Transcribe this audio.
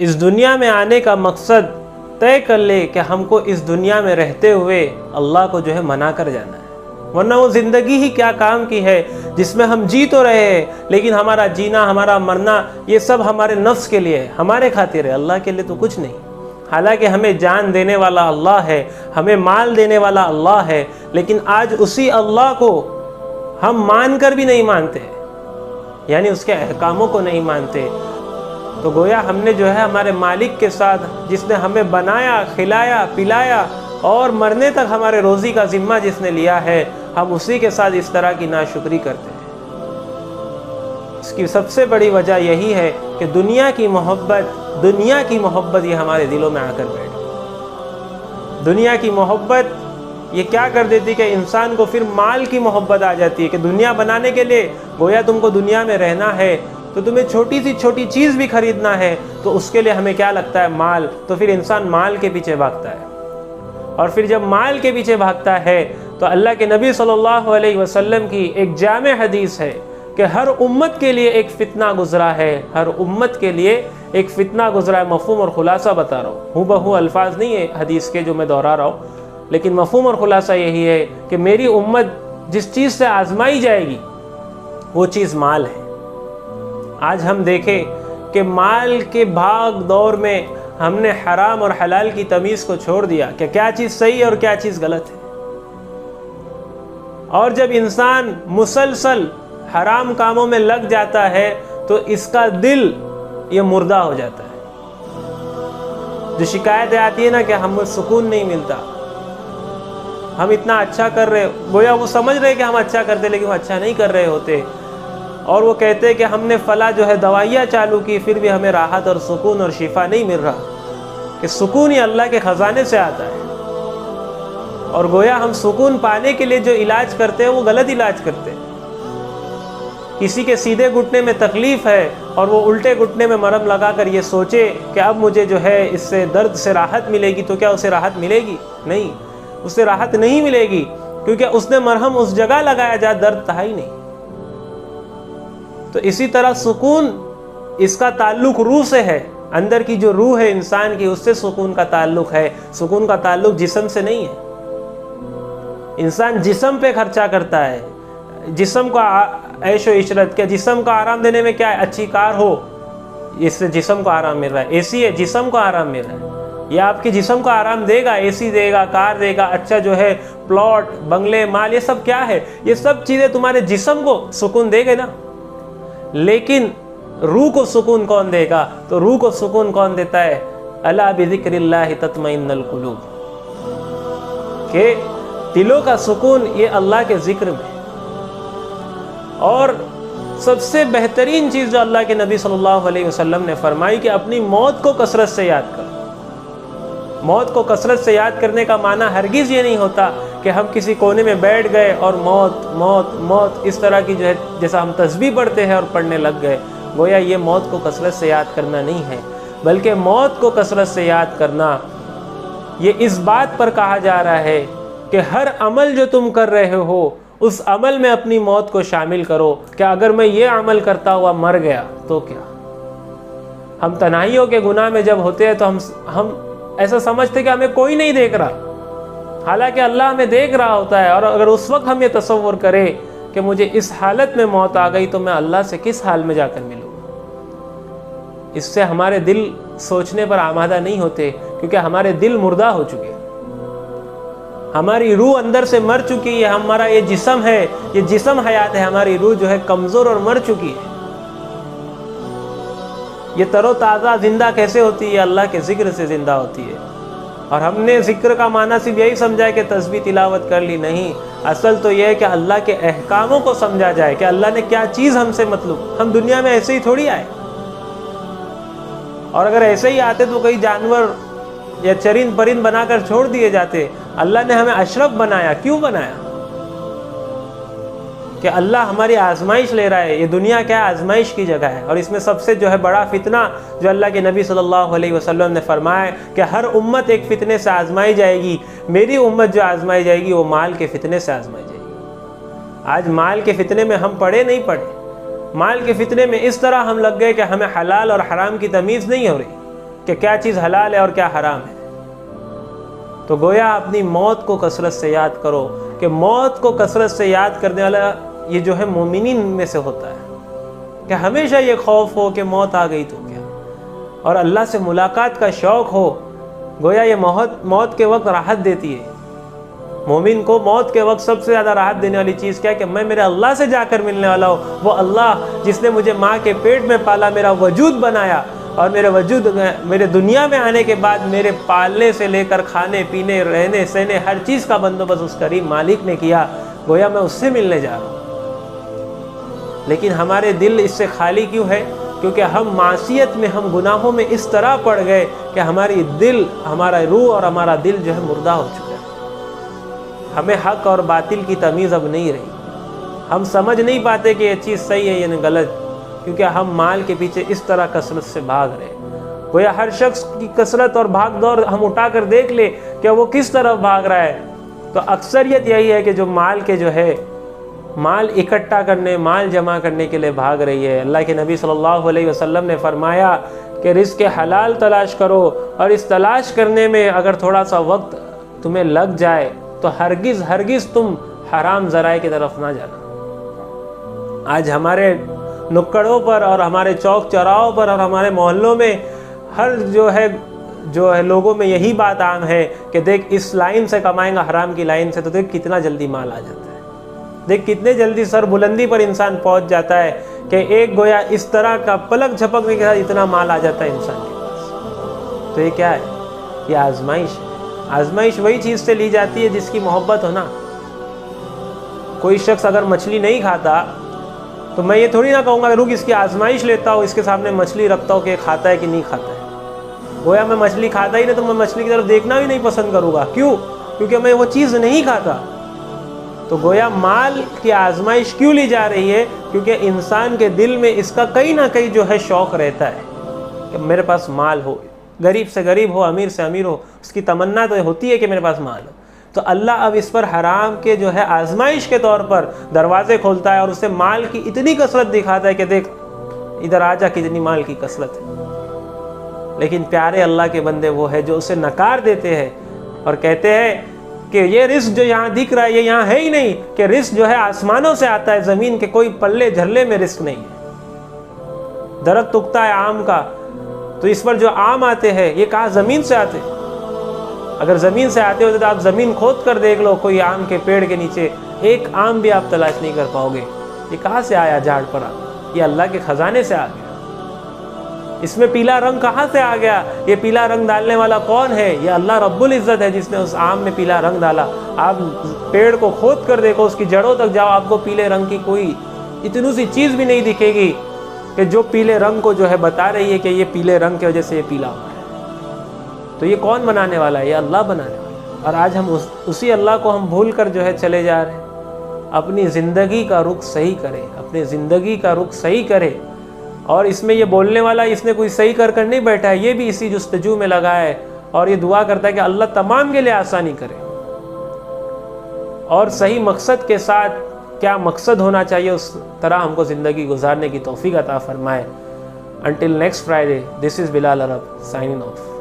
اس دنیا میں آنے کا مقصد طے کر لے کہ ہم کو اس دنیا میں رہتے ہوئے اللہ کو جو ہے منا کر جانا ہے، ورنہ وہ زندگی ہی کیا کام کی ہے جس میں ہم جی تو رہے ہیں لیکن ہمارا جینا، ہمارا مرنا یہ سب ہمارے نفس کے لیے ہے، ہمارے خاطر ہے، اللہ کے لیے تو کچھ نہیں۔ حالانکہ ہمیں جان دینے والا اللہ ہے، ہمیں مال دینے والا اللہ ہے، لیکن آج اسی اللہ کو ہم مان کر بھی نہیں مانتے، یعنی اس کے احکاموں کو نہیں مانتے۔ تو گویا ہم نے جو ہے ہمارے مالک کے ساتھ، جس نے ہمیں بنایا، کھلایا، پلایا اور مرنے تک ہمارے روزی کا ذمہ جس نے لیا ہے، ہم اسی کے ساتھ اس طرح کی ناشکری کرتے ہیں۔ اس کی سب سے بڑی وجہ یہی ہے کہ دنیا کی محبت یہ ہمارے دلوں میں آ کر بیٹھ، دنیا کی محبت یہ کیا کر دیتی کہ انسان کو پھر مال کی محبت آ جاتی ہے کہ دنیا بنانے کے لیے گویا تم کو دنیا میں رہنا ہے تو تمہیں چھوٹی سی چھوٹی چیز بھی خریدنا ہے تو اس کے لیے ہمیں کیا لگتا ہے؟ مال۔ تو پھر انسان مال کے پیچھے بھاگتا ہے، اور پھر جب مال کے پیچھے بھاگتا ہے تو اللہ کے نبی صلی اللہ علیہ وسلم کی ایک جامع حدیث ہے کہ ہر امت کے لیے ایک فتنہ گزرا ہے، ہر امت کے لیے ایک فتنہ گزرا ہے۔ مفہوم اور خلاصہ بتا رہا ہوں، بہو الفاظ نہیں ہے حدیث کے جو میں دہرا رہا ہوں، لیکن مفہوم اور خلاصہ یہی ہے کہ میری امت جس چیز سے آزمائی جائے گی وہ چیز مال ہے۔ آج ہم دیکھیں کہ مال کے بھاگ دور میں ہم نے حرام اور حلال کی تمیز کو چھوڑ دیا کہ کیا چیز صحیح اور کیا چیز غلط ہے، اور جب انسان مسلسل حرام کاموں میں لگ جاتا ہے تو اس کا دل یہ مردہ ہو جاتا ہے۔ جو شکایتیں آتی ہیں نا کہ ہمیں سکون نہیں ملتا، ہم اتنا اچھا کر رہے، گویا وہ سمجھ رہے کہ ہم اچھا کرتے لیکن وہ اچھا نہیں کر رہے ہوتے، اور وہ کہتے کہ ہم نے فلاں جو ہے دوائیاں چالو کی پھر بھی ہمیں راحت اور سکون اور شفا نہیں مل رہا، کہ سکون یہ اللہ کے خزانے سے آتا ہے، اور گویا ہم سکون پانے کے لیے جو علاج کرتے ہیں وہ غلط علاج کرتے ہیں۔ کسی کے سیدھے گھٹنے میں تکلیف ہے اور وہ الٹے گھٹنے میں مرہم لگا کر یہ سوچے کہ اب مجھے جو ہے اس سے درد سے راحت ملے گی، تو کیا اسے راحت ملے گی؟ نہیں، اسے راحت نہیں ملے گی، کیونکہ اس نے مرہم اس جگہ لگایا جہاں درد تھا ہی نہیں۔ تو اسی طرح سکون، اس کا تعلق روح سے ہے، اندر کی جو روح ہے انسان کی، اس سے سکون کا تعلق ہے، سکون کا تعلق جسم سے نہیں ہے۔ انسان جسم پہ خرچہ کرتا ہے، جسم کو عیش و عشرت، کیا جسم کو آرام دینے میں کیا ہے؟ اچھی کار ہو، اس سے جسم کو آرام مل رہا ہے، اے سی ہے جسم کو آرام مل رہا ہے، یہ آپ کے جسم کو آرام دے گا، اے سی دے گا، کار دے گا، اچھا جو ہے پلاٹ، بنگلے، مال، یہ سب کیا ہے؟ یہ سب چیزیں تمہارے جسم کو سکون دے گے نا، لیکن روح کو سکون کون دے گا؟ تو روح کو سکون کون دیتا ہے؟ الا بذکر اللہ تطمئن القلوب، کہ دلوں کا سکون یہ اللہ کے ذکر میں۔ اور سب سے بہترین چیز جو اللہ کے نبی صلی اللہ علیہ وسلم نے فرمائی کہ اپنی موت کو کثرت سے یاد کرو۔ موت کو کثرت سے یاد کرنے کا معنی ہرگز یہ نہیں ہوتا کہ ہم کسی کونے میں بیٹھ گئے اور موت موت موت اس طرح کی جو ہے جیسا ہم تسبیح پڑھتے ہیں اور پڑھنے لگ گئے، گویا یہ موت کو کثرت سے یاد کرنا نہیں ہے، بلکہ موت کو کثرت سے یاد کرنا یہ اس بات پر کہا جا رہا ہے کہ ہر عمل جو تم کر رہے ہو اس عمل میں اپنی موت کو شامل کرو، کہ اگر میں یہ عمل کرتا ہوا مر گیا تو کیا؟ ہم تنہائیوں کے گناہ میں جب ہوتے ہیں تو ہم ایسا سمجھتے کہ ہمیں کوئی نہیں دیکھ رہا، حالانکہ اللہ ہمیں دیکھ رہا ہوتا ہے، اور اگر اس وقت ہم یہ تصور کریں کہ مجھے اس حالت میں موت آ گئی تو میں اللہ سے کس حال میں جا کر ملوں، اس سے ہمارے دل سوچنے پر آمادہ نہیں ہوتے، کیونکہ ہمارے دل مردہ ہو چکے، ہماری روح اندر سے مر چکی ہے، ہمارا یہ جسم ہے، یہ جسم حیات ہے، ہماری روح جو ہے کمزور اور مر چکی ہے۔ یہ تر و تازہ زندہ کیسے ہوتی ہے؟ اللہ کے ذکر سے زندہ ہوتی ہے۔ اور ہم نے ذکر کا معنی صرف یہی سمجھا کہ تسبیح تلاوت کر لی، نہیں، اصل تو یہ ہے کہ اللہ کے احکاموں کو سمجھا جائے کہ اللہ نے کیا چیز ہم سے مطلوب۔ ہم دنیا میں ایسے ہی تھوڑی آئے، اور اگر ایسے ہی آتے تو کئی جانور یا چرند پرند بنا کر چھوڑ دیے جاتے۔ اللہ نے ہمیں اشرف بنایا، کیوں بنایا؟ کہ اللہ ہماری آزمائش لے رہا ہے، یہ دنیا کیا آزمائش کی جگہ ہے، اور اس میں سب سے جو ہے بڑا فتنہ جو اللہ کے نبی صلی اللہ علیہ وسلم نے فرمایا کہ ہر امت ایک فتنے سے آزمائی جائے گی، میری امت جو آزمائی جائے گی وہ مال کے فتنے سے آزمائی جائے گی۔ آج مال کے فتنے میں ہم پڑے نہیں پڑے، مال کے فتنے میں اس طرح ہم لگ گئے کہ ہمیں حلال اور حرام کی تمیز نہیں ہو رہی، کہ کیا چیز حلال ہے اور کیا حرام ہے. تو گویا اپنی موت کو کثرت سے یاد کرو کہ موت کو کثرت سے یاد کرنے والا یہ جو ہے مومنین میں سے ہوتا ہے کہ ہمیشہ یہ خوف ہو کہ موت آ گئی تو کیا, اور اللہ سے ملاقات کا شوق ہو. گویا یہ موت کے وقت راحت دیتی ہے. مومن کو موت کے وقت سب سے زیادہ راحت دینے والی چیز کیا ہے کہ میں میرے اللہ سے جا کر ملنے والا ہوں. وہ اللہ جس نے مجھے ماں کے پیٹ میں پالا, میرا وجود بنایا, اور میرے دنیا میں آنے کے بعد میرے پالنے سے لے کر کھانے پینے رہنے سہنے ہر چیز کا بندوبست اس کریم مالک نے کیا. گویا میں اس سے ملنے جا رہا ہوں. لیکن ہمارے دل اس سے خالی کیوں ہے؟ کیونکہ ہم معصیت میں, ہم گناہوں میں اس طرح پڑ گئے کہ ہمارا روح اور ہمارا دل جو ہے مردہ ہو چکا ہے. ہمیں حق اور باطل کی تمیز اب نہیں رہی. ہم سمجھ نہیں پاتے کہ یہ چیز صحیح ہے یا غلط, کیونکہ ہم مال کے پیچھے اس طرح کثرت سے بھاگ رہے ہیں. گویا ہر شخص کی کثرت اور بھاگ دوڑ ہم اٹھا کر دیکھ لیں کہ وہ کس طرف بھاگ رہا ہے, تو اکثریت یہی ہے کہ جو مال اکٹھا کرنے, مال جمع کرنے کے لیے بھاگ رہی ہے. اللہ کے نبی صلی اللہ علیہ وسلم نے فرمایا کہ رزق حلال تلاش کرو, اور اس تلاش کرنے میں اگر تھوڑا سا وقت تمہیں لگ جائے تو ہرگز تم حرام ذرائع کی طرف نہ جانا. آج ہمارے نکڑوں پر اور ہمارے چوک چوراہوں پر اور ہمارے محلوں میں ہر جو ہے لوگوں میں یہی بات عام ہے کہ دیکھ اس لائن سے کمائیں گا, حرام کی لائن سے, تو دیکھ کتنا جلدی مال آ جاتا ہے. دیکھ کتنے جلدی سر بلندی پر انسان پہنچ جاتا ہے کہ ایک گویا اس طرح کا پلک جھپکنے کے ساتھ اتنا مال آ جاتا ہے انسان کے پاس. تو یہ کیا ہے؟ یہ آزمائش ہے. آزمائش وہی چیز سے لی جاتی ہے جس کی محبت ہو نا. کوئی شخص اگر مچھلی نہیں کھاتا تو میں یہ تھوڑی نہ کہوں گا کہ رک اس کی آزمائش لیتا ہوں, اس کے سامنے مچھلی رکھتا ہوں کہ کھاتا ہے کہ نہیں کھاتا ہے. گویا میں مچھلی کھاتا ہی نہیں تو میں مچھلی کی طرف دیکھنا بھی نہیں پسند کروں گا. کیوں؟ کیونکہ میں وہ چیز نہیں کھاتا. تو گویا مال کی آزمائش کیوں لی جا رہی ہے؟ کیونکہ انسان کے دل میں اس کا کہیں نہ کہیں جو ہے شوق رہتا ہے کہ میرے پاس مال ہو, غریب سے غریب ہو, امیر سے امیر ہو, اس کی تمنا تو ہوتی ہے کہ میرے پاس مال ہو. تو اللہ اب اس پر حرام کے جو ہے آزمائش کے طور پر دروازے کھولتا ہے اور اسے مال کی اتنی کثرت دکھاتا ہے کہ دیکھ ادھر آ جا کتنی مال کی کثرت ہے. لیکن پیارے اللہ کے بندے وہ ہے جو اسے نکار دیتے ہیں اور کہتے ہیں کہ یہ رزق جو یہاں دکھ رہا ہے یہ یہاں ہے ہی نہیں, کہ رزق جو ہے آسمانوں سے آتا ہے, زمین کے کوئی پلے جھرلے میں رزق نہیں ہے. درخت اگتا ہے آم کا, تو اس پر جو آم آتے ہیں یہ کہاں زمین سے آتے؟ اگر زمین سے آتے ہوتے تو آپ زمین کھود کر دیکھ لو, کوئی آم کے پیڑ کے نیچے ایک آم بھی آپ تلاش نہیں کر پاؤ گے. یہ کہاں سے آیا جھاڑ پر آ؟ یہ اللہ کے خزانے سے آ گیا. اس میں پیلا رنگ کہاں سے آ گیا؟ یہ پیلا رنگ ڈالنے والا کون ہے؟ یہ اللہ رب العزت ہے جس نے اس آم میں پیلا رنگ ڈالا. آپ پیڑ کو کھود کر دیکھو, اس کی جڑوں تک جاؤ, آپ کو پیلے رنگ کی کوئی اتنی سی چیز بھی نہیں دکھے گی کہ جو پیلے رنگ کو جو ہے بتا رہی ہے کہ یہ پیلے رنگ کی وجہ سے یہ پیلا ہوا ہے. تو یہ کون بنانے والا ہے؟ یہ اللہ بنانے والا ہے. اور آج ہم اسی اللہ کو ہم بھول کر جو ہے چلے جا رہے ہیں. اپنی زندگی کا رخ صحیح کرے, اپنی زندگی کا رخ صحیح کرے. اور اس میں یہ بولنے والا اس نے کوئی صحیح کر نہیں بیٹھا ہے, یہ بھی اسی جستجو میں لگا ہے اور یہ دعا کرتا ہے کہ اللہ تمام کے لیے آسانی کرے. اور صحیح مقصد کے ساتھ کیا مقصد ہونا چاہیے اس طرح ہم کو زندگی گزارنے کی توفیق عطا فرمائے. Until next Friday, this is Bilal Arab signing off.